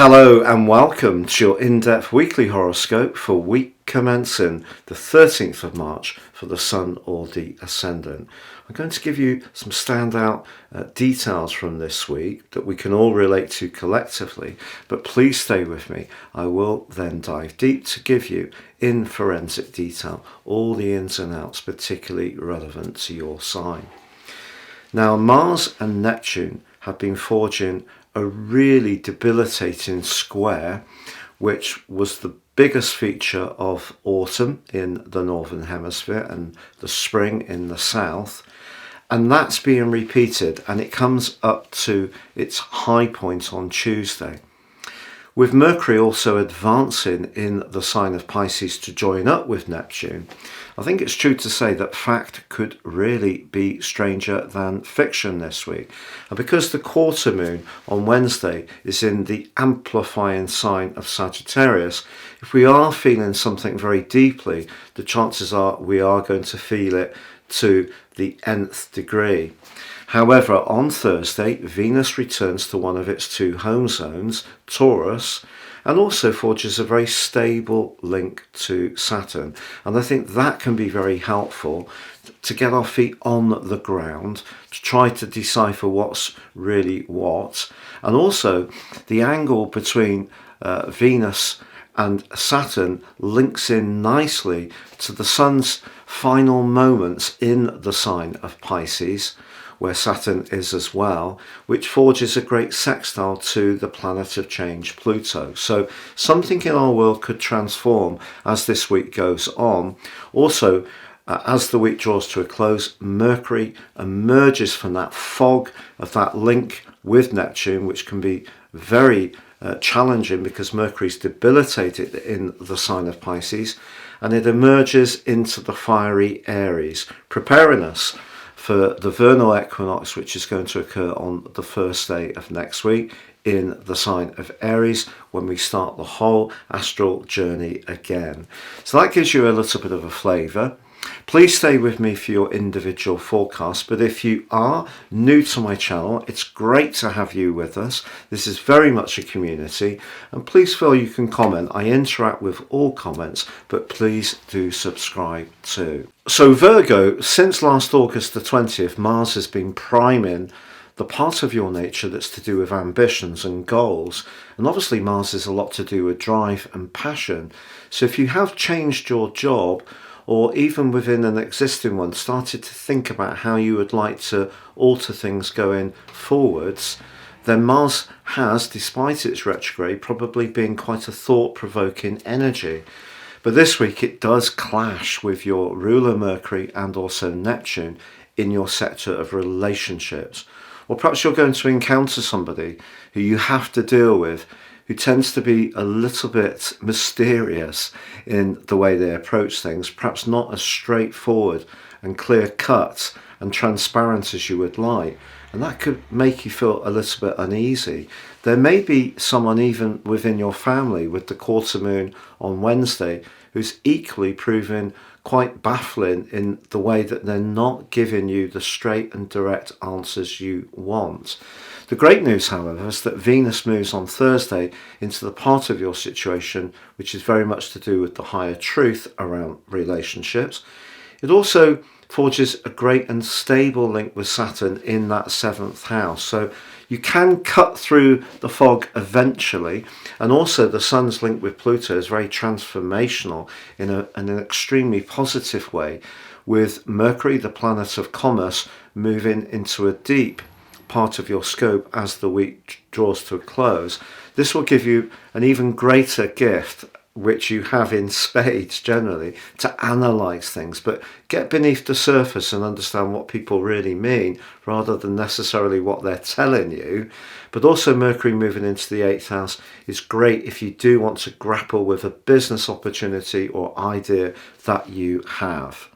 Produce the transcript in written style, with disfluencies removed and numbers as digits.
Hello and welcome to your in-depth weekly horoscope for week commencing the 13th of March for the Sun or the Ascendant. I'm going to give you some standout details from this week that we can all relate to collectively, but please stay with me. I will then dive deep to give you in forensic detail all the ins and outs particularly relevant to your sign. Now, Mars and Neptune have been forging a really debilitating square, which was the biggest feature of autumn in the northern hemisphere and the spring in the south, and that's being repeated, and it comes up to its high point on Tuesday. With Mercury also advancing in the sign of Pisces to join up with Neptune, I think it's true to say that fact could really be stranger than fiction this week. And because the quarter moon on Wednesday is in the amplifying sign of Sagittarius, if we are feeling something very deeply, the chances are we are going to feel it to the nth degree. However, on Thursday, Venus returns to one of its two home zones, Taurus, and also forges a very stable link to Saturn. And I think that can be very helpful to get our feet on the ground, to try to decipher what's really what. And also, the angle between Venus and Saturn links in nicely to the Sun's final moments in the sign of Pisces, where Saturn is as well, which forges a great sextile to the planet of change, Pluto. So something in our world could transform as this week goes on. Also, as the week draws to a close, Mercury emerges from that fog of that link with Neptune, which can be very challenging because Mercury's debilitated in the sign of Pisces, and it emerges into the fiery Aries, preparing us for the vernal equinox, which is going to occur on the first day of next week in the sign of Aries, when we start the whole astral journey again. So that gives you a little bit of a flavour. Please stay with me for your individual forecast, but if you are new to my channel, it's great to have you with us. This is very much a community, and please feel you can comment. I interact with all comments, but please do subscribe too. So Virgo, since last August the 20th, Mars has been priming the part of your nature that's to do with ambitions and goals. And obviously Mars is a lot to do with drive and passion. So if you have changed your job, or even within an existing one, started to think about how you would like to alter things going forwards, then Mars has, despite its retrograde, probably been quite a thought-provoking energy. But this week it does clash with your ruler Mercury and also Neptune in your sector of relationships. Or perhaps you're going to encounter somebody who you have to deal with, who tends to be a little bit mysterious in the way they approach things, perhaps not as straightforward and clear cut and transparent as you would like. And that could make you feel a little bit uneasy. There may be someone even within your family with the quarter moon on Wednesday who's equally proven quite baffling in the way that they're not giving you the straight and direct answers you want. The great news, however, is that Venus moves on Thursday into the part of your situation which is very much to do with the higher truth around relationships. It also forges a great and stable link with Saturn in that 7th house. So you can cut through the fog eventually, and also the Sun's link with Pluto is very transformational in an extremely positive way, with Mercury, the planet of commerce, moving into a deep part of your scope as the week draws to a close. This will give you an even greater gift, which you have in spades generally, to analyse things, but get beneath the surface and understand what people really mean rather than necessarily what they're telling you. But also Mercury moving into the 8th house is great if you do want to grapple with a business opportunity or idea that you have.